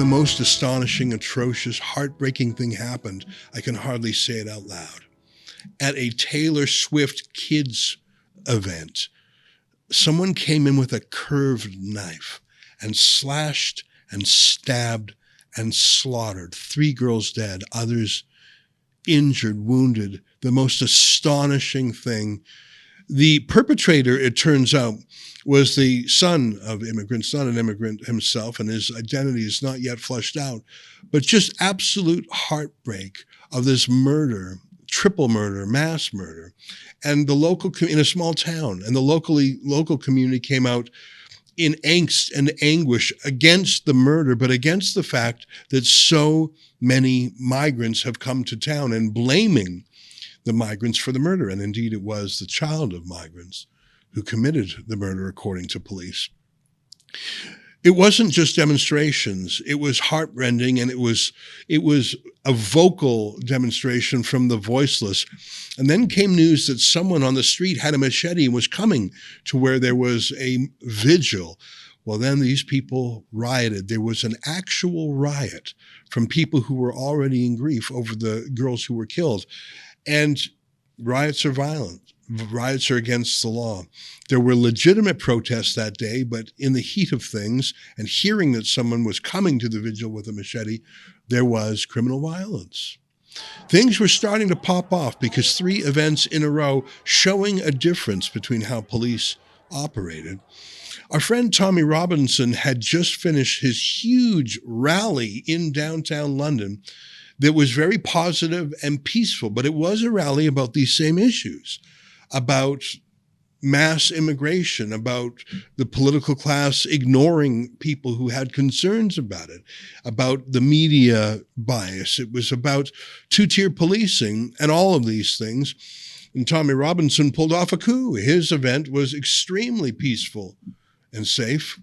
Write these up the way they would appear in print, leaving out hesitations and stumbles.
the most astonishing, atrocious, heartbreaking thing happened. I can hardly say it out loud. At a Taylor Swift kids event, someone came in with a curved knife and slashed and stabbed and slaughtered 3 girls dead, others injured, wounded. The most astonishing thing. The perpetrator, it turns out, was the son of immigrants, not an immigrant himself, and his identity is not yet fleshed out, but just absolute heartbreak of this murder, triple murder, mass murder. And the local, in a small town, and the local community came out in angst and anguish against the murder, but against the fact that so many migrants have come to town, and blaming the migrants for the murder. And indeed, it was the child of migrants who committed the murder, according to police. It wasn't just demonstrations. It was heartrending, and it was a vocal demonstration from the voiceless. And then came news that someone on the street had a machete and was coming to where there was a vigil. Well, then these people rioted. There was an actual riot from people who were already in grief over the girls who were killed. And riots are violent. Riots are against the law. There were legitimate protests that day, but in the heat of things and hearing that someone was coming to the vigil with a machete, there was criminal violence. Things were starting to pop off because 3 events in a row showing a difference between how police operated. Our friend Tommy Robinson had just finished his huge rally in downtown London that was very positive and peaceful, but it was a rally about these same issues, about mass immigration, about the political class ignoring people who had concerns about it, about the media bias. It was about 2-tier policing and all of these things. And Tommy Robinson pulled off a coup. His event was extremely peaceful and safe.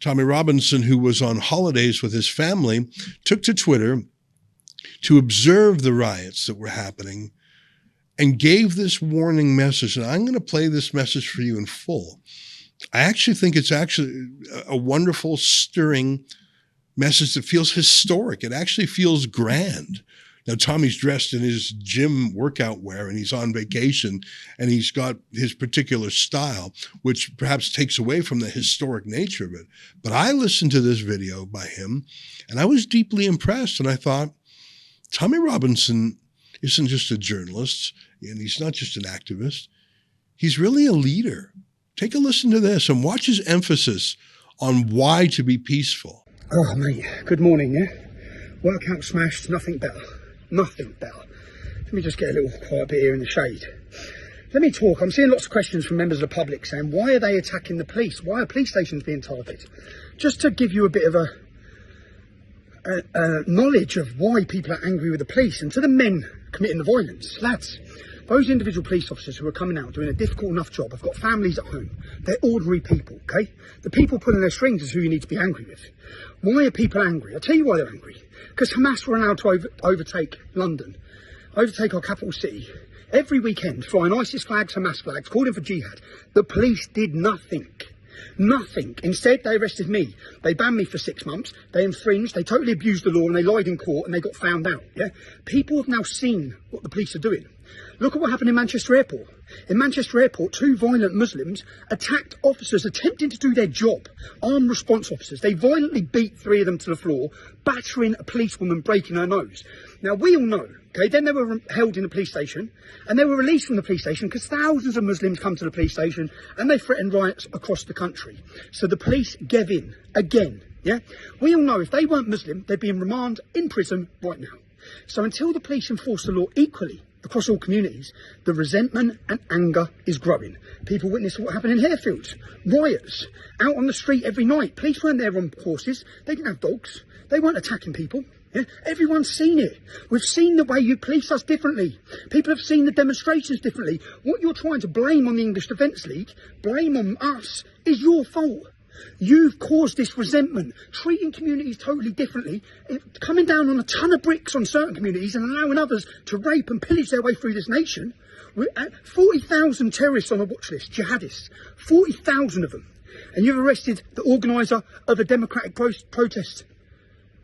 Tommy Robinson, who was on holidays with his family, took to Twitter to observe the riots that were happening and gave this warning message. And I'm going to play this message for you in full. I actually think it's actually a wonderful, stirring message that feels historic. It actually feels grand. Now, Tommy's dressed in his gym workout wear, and he's on vacation, and he's got his particular style, which perhaps takes away from the historic nature of it. But I listened to this video by him, and I was deeply impressed. And I thought, Tommy Robinson isn't just a journalist, and he's not just an activist. He's really a leader. Take a listen to this and watch his emphasis on why to be peaceful. Oh, mate, good morning, yeah? Workout smashed, nothing better. Nothing better. Let me just get a little quiet bit here in the shade. Let me talk. I'm seeing lots of questions from members of the public saying, why are they attacking the police? Why are police stations being targeted? Just to give you a bit of a knowledge of why people are angry with the police, and to the men committing the violence, lads, those individual police officers who are coming out doing a difficult enough job have got families at home. They're ordinary people, okay? The people pulling their strings is who you need to be angry with. Why are people angry? I'll tell you why they're angry. Because Hamas were allowed to overtake London, overtake our capital city, every weekend, flying ISIS flags, Hamas flags, calling for jihad. The police did nothing. Nothing. Instead, they arrested me. They banned me for 6 months. They infringed. They totally abused the law, and they lied in court, and they got found out. Yeah, people have now seen what the police are doing. Look at what happened in Manchester Airport. In Manchester Airport, 2 violent Muslims attacked officers attempting to do their job, armed response officers. They violently beat 3 of them to the floor, battering a policewoman, breaking her nose. Now, we all know, okay, then they were held in the police station, and they were released from the police station because thousands of Muslims come to the police station, and they threatened riots across the country. So the police gave in, again, yeah? We all know if they weren't Muslim, they'd be in remand in prison right now. So until the police enforce the law equally across all communities, the resentment and anger is growing. People witness what happened in Harefields, riots, out on the street every night. Police weren't there on horses, they didn't have dogs, they weren't attacking people. Yeah? Everyone's seen it. We've seen the way you police us differently. People have seen the demonstrations differently. What you're trying to blame on the English Defence League, blame on us, is your fault. You've caused this resentment, treating communities totally differently, coming down on a ton of bricks on certain communities and allowing others to rape and pillage their way through this nation. 40,000 terrorists on a watch list, jihadists, 40,000 of them. And you've arrested the organiser of a democratic protest.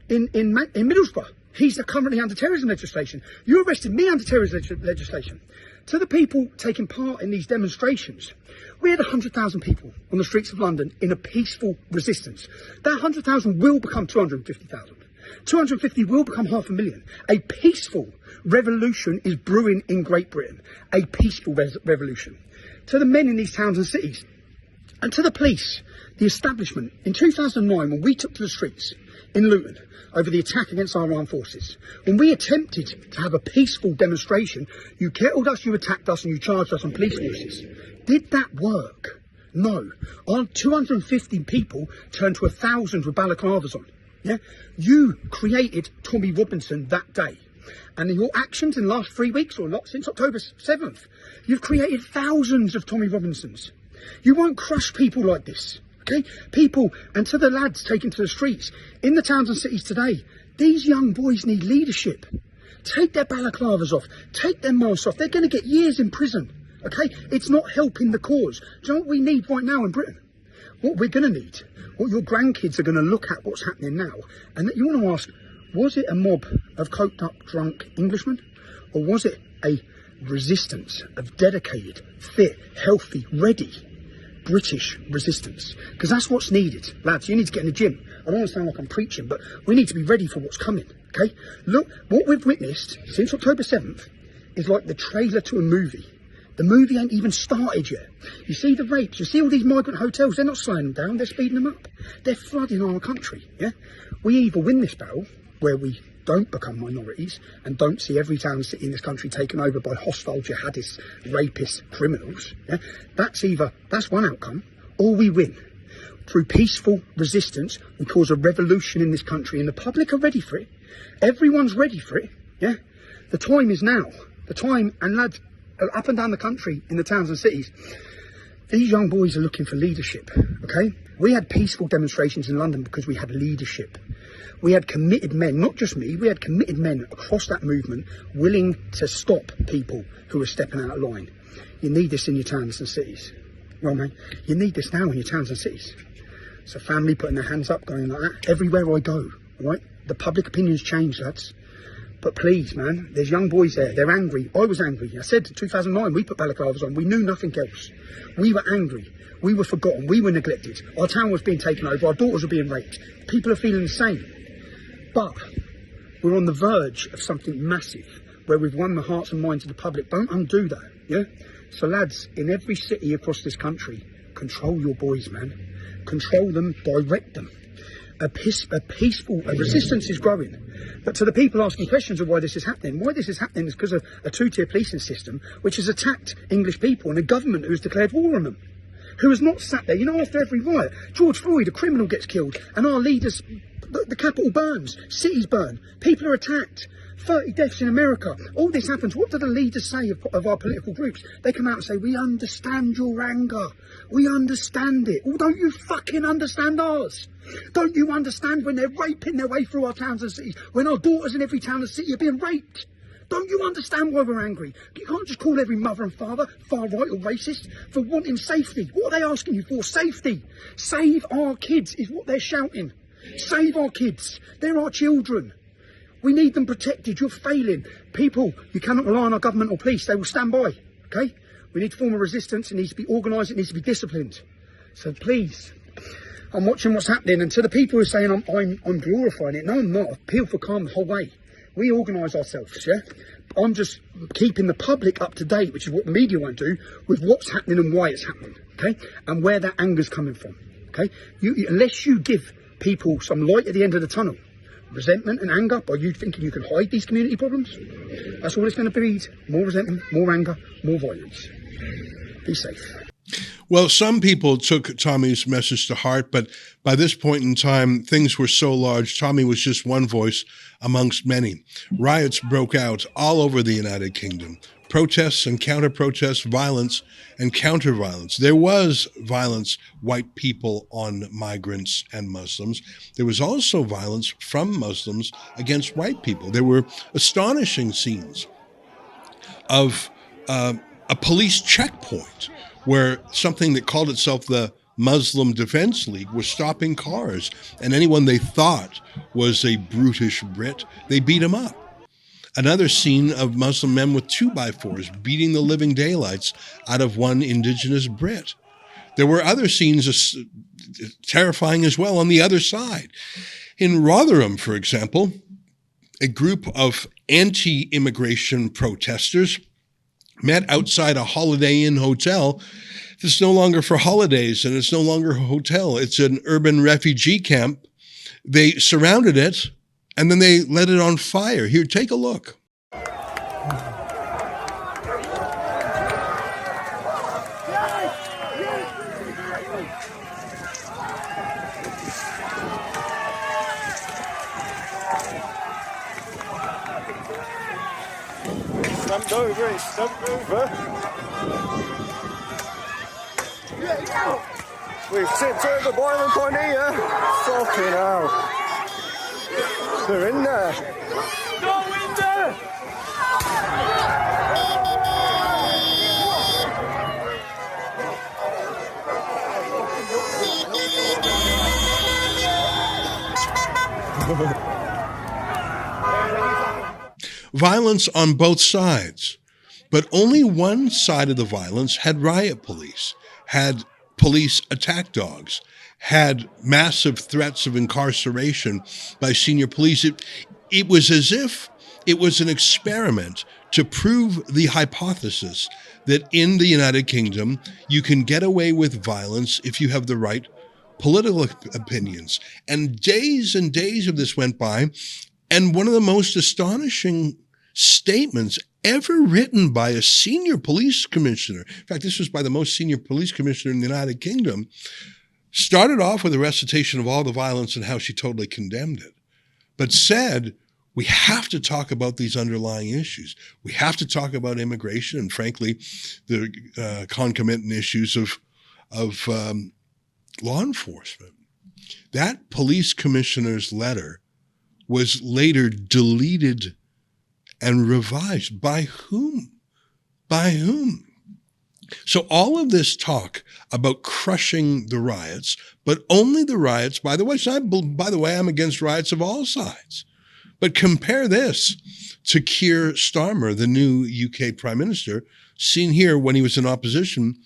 in Middlesbrough. He's currently under terrorism legislation. You arrested me under terrorism legislation. To the people taking part in these demonstrations, we had 100,000 people on the streets of London in a peaceful resistance. That 100,000 will become 250,000. 250 will become 500,000. A peaceful revolution is brewing in Great Britain. A peaceful revolution. To the men in these towns and cities, and to the police, the establishment, in 2009, when we took to the streets in Luton over the attack against our armed forces, when we attempted to have a peaceful demonstration, you killed us, you attacked us, and you charged us on police forces. Did that work? No. Our 250 people turned to 1,000 with balaclavas on. Yeah? You created Tommy Robinson that day. And in your actions in the last 3 weeks, or not, since October 7th, you've created thousands of Tommy Robinsons. You won't crush people like this. Okay? People, and to the lads taken to the streets, in the towns and cities today, these young boys need leadership. Take their balaclavas off. Take their masks off. They're going to get years in prison. Okay? It's not helping the cause. Do you know what we need right now in Britain? What we're going to need, what your grandkids are going to look at what's happening now, and that you want to ask, was it a mob of coked up, drunk Englishmen? Or was it a resistance of dedicated, fit, healthy, ready British resistance? Because that's what's needed. Lads, you need to get in the gym. I don't want to sound like I'm preaching, but we need to be ready for what's coming, okay? Look, what we've witnessed since October 7th is like the trailer to a movie. The movie ain't even started yet. You see the rapes, you see all these migrant hotels, they're not slowing them down, they're speeding them up. They're flooding our country, yeah? We either win this battle, where we don't become minorities and don't see every town and city in this country taken over by hostile jihadists, rapists, criminals, yeah? That's one outcome, or we win. Through peaceful resistance, we cause a revolution in this country, and the public are ready for it. Everyone's ready for it, yeah? The time is now. The time, and lads, up and down the country, in the towns and cities, these young boys are looking for leadership, okay? We had peaceful demonstrations in London because we had leadership. We had committed men, not just me, we had committed men across that movement willing to stop people who were stepping out of line. You need this in your towns and cities. Well, man, you need this now in your towns and cities. So family putting their hands up, going like that, everywhere I go, right? The public opinion's changed, lads. But please, man, there's young boys there, they're angry. I was angry. I said in 2009, we put balaclavas on, we knew nothing else. We were angry. We were forgotten. We were neglected. Our town was being taken over. Our daughters were being raped. People are feeling the same. But we're on the verge of something massive where we've won the hearts and minds of the public. Don't undo that, yeah? So lads, in every city across this country, control your boys, man. Control them, direct them. A resistance is growing. But to the people asking questions of why this is happening is because of a two-tier policing system which has attacked English people and a government who has declared war on them. Who has not sat there, you know, after every riot, George Floyd, a criminal, gets killed, and our leaders, the capital burns, cities burn, people are attacked, 30 deaths in America. All this happens. What do the leaders say of our political groups? They come out and say, we understand your anger. We understand it. Well, don't you fucking understand ours? Don't you understand when they're raping their way through our towns and cities? When our daughters in every town and city are being raped? Don't you understand why we're angry? You can't just call every mother and father far right or racist for wanting safety. What are they asking you for? Safety. Save our kids is what they're shouting. Save our kids. They're our children. We need them protected. You're failing. People, you cannot rely on our government or police. They will stand by. Okay? We need to form a resistance. It needs to be organised. It needs to be disciplined. So please, I'm watching what's happening. And to the people who are saying I'm glorifying it, no, I'm not. I've appealed for calm the whole way. We organise ourselves, yeah? I'm just keeping the public up to date, which is what the media won't do, with what's happening and why it's happening, okay? And where that anger's coming from, okay? Unless you give people some light at the end of the tunnel, resentment and anger by you thinking you can hide these community problems, that's all it's going to breed. More resentment, more anger, more violence. Be safe. Well, some people took Tommy's message to heart, but by this point in time, things were so large, Tommy was just one voice amongst many. Riots broke out all over the United Kingdom. Protests and counter-protests, violence and counter-violence. There was violence, white people on migrants and Muslims. There was also violence from Muslims against white people. There were astonishing scenes of a police checkpoint where something that called itself the Muslim Defense League was stopping cars, and anyone they thought was a brutish Brit, they beat him up. Another scene of Muslim men with 2x4s beating the living daylights out of one indigenous Brit. There were other scenes terrifying as well on the other side. In Rotherham, for example, a group of anti-immigration protesters met outside a Holiday Inn hotel. It's no longer for holidays, and it's no longer a hotel. It's an urban refugee camp. They surrounded it, and then they let it on fire. Here, take a look. Stumped over, it's stumped over. We've tipped over boiling point here. Fucking hell. They're in there. Go in there! Violence on both sides, but only one side of the violence had riot police, had police attack dogs, had massive threats of incarceration by senior police. It was as if it was an experiment to prove the hypothesis that in the United Kingdom, you can get away with violence if you have the right political opinions. And days of this went by, and one of the most astonishing statements ever written by a senior police commissioner, in fact, this was by the most senior police commissioner in the United Kingdom, started off with a recitation of all the violence and how she totally condemned it, but said, we have to talk about these underlying issues. We have to talk about immigration and, frankly, the concomitant issues of law enforcement. That police commissioner's letter was later deleted and revised. By whom? By whom? So all of this talk about crushing the riots, but only the riots, by the way, I'm against riots of all sides. But compare this to Keir Starmer, the new UK Prime Minister, seen here when he was in opposition,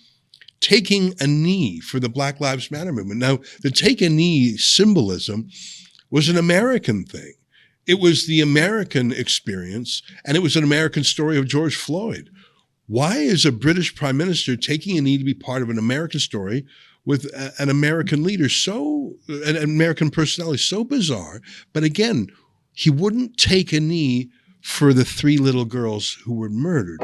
taking a knee for the Black Lives Matter movement. Now, the take a knee symbolism was an American thing. It was the American experience, and it was an American story of George Floyd. Why is a British Prime Minister taking a knee to be part of an American story with an American leader, an American personality, so bizarre? But again, he wouldn't take a knee for the 3 little girls who were murdered.